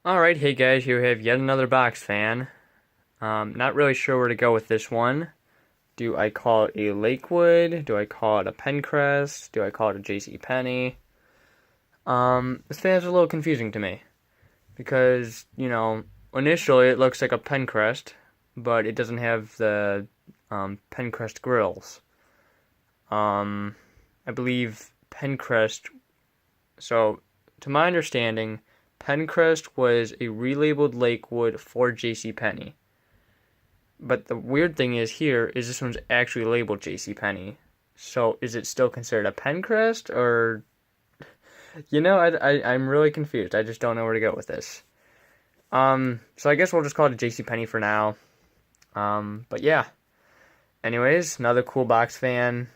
Alright, hey guys, here we have yet another box fan. Not really sure where to go with this one. Do I call it a Lakewood? Do I call it a Pencrest? Do I call it a JCPenny? This fan's a little confusing to me. Because, initially it looks like a Pencrest, but it doesn't have the Pencrest grills. I believe Pencrest, so to my understanding, Pencrest was a relabeled Lakewood for JCPenny. But the weird thing is here is this one's actually labeled JCPenny. So is it still considered a Pencrest or I'm really confused. I just don't know where to go with this. So I guess we'll just call it a JCPenny for now. But yeah. Anyways, another cool box fan.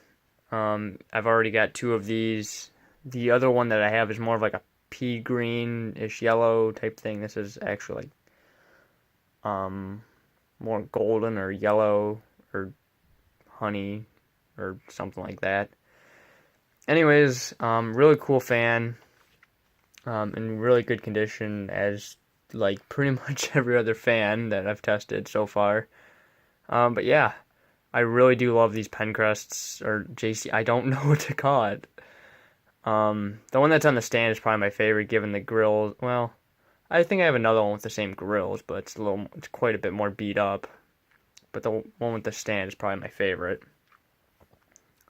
I've already got two of these. The other one that I have is more of like a pea green-ish yellow type thing. This is actually more golden or yellow or honey or something like that. Anyways, really cool fan, in really good condition as like pretty much every other fan that I've tested so far. But yeah, I really do love these Pencrests or JC. I don't know what to call it. The one that's on the stand is probably my favorite, given the grills. Well, I think I have another one with the same grills, but it's quite a bit more beat up. But the one with the stand is probably my favorite.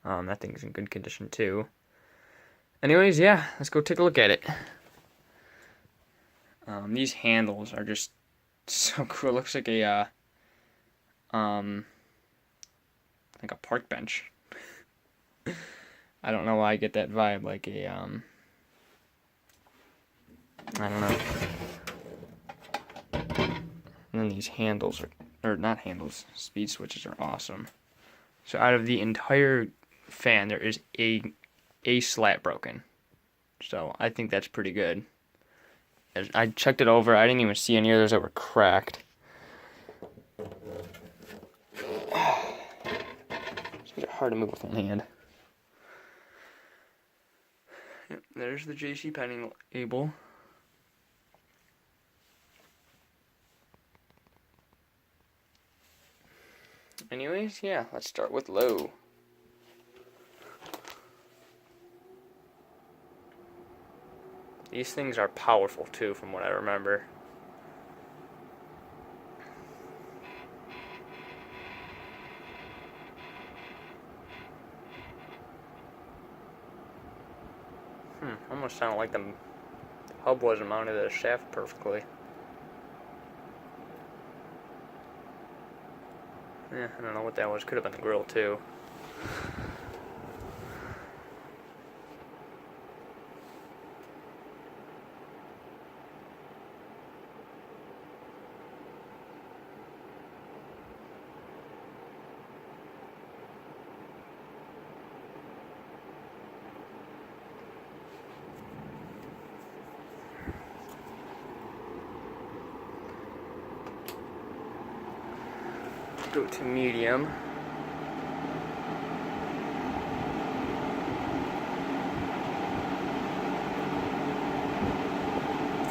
That thing's in good condition too. Anyways, yeah, let's go take a look at it. These handles are just so cool. It looks like a park bench. I don't know why I get that vibe, like a, I don't know. And then these handles or not handles, speed switches are awesome. So out of the entire fan, there is a slat broken. So I think that's pretty good. I checked it over, I didn't even see any others that were cracked. It's hard to move with one hand. Yep, there's the JCPenny label. Anyways, yeah, let's start with low. These things are powerful too, from what I remember. Almost sounded like the hub wasn't mounted to the shaft perfectly. Yeah, I don't know what that was. Could have been the grill too. Go to medium.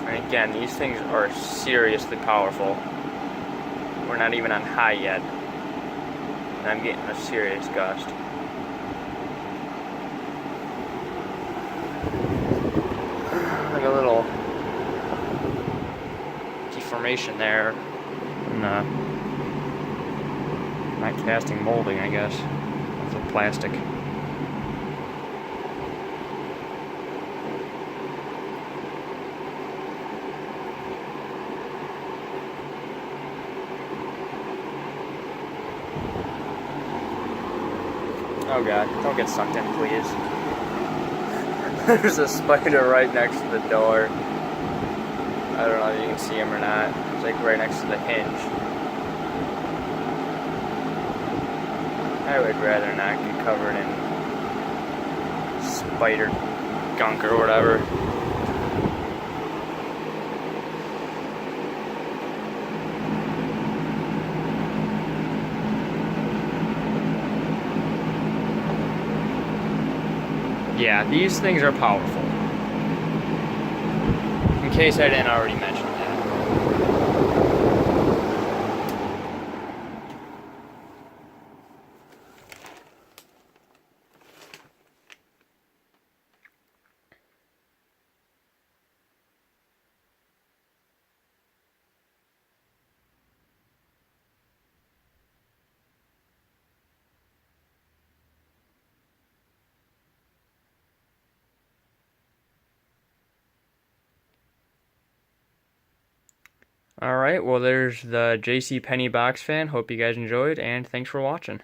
And again, these things are seriously powerful. We're not even on high yet. And I'm getting a serious gust. Like a little deformation there. And, not casting molding, I guess, of the plastic. Oh god, don't get sucked in, please. There's a spider right next to the door. I don't know if you can see him or not. It's like right next to the hinge. I would rather not get covered in spider gunk or whatever. Yeah, these things are powerful. In case I didn't already mention that. Alright, well there's the JCPenny box fan. Hope you guys enjoyed, and thanks for watching.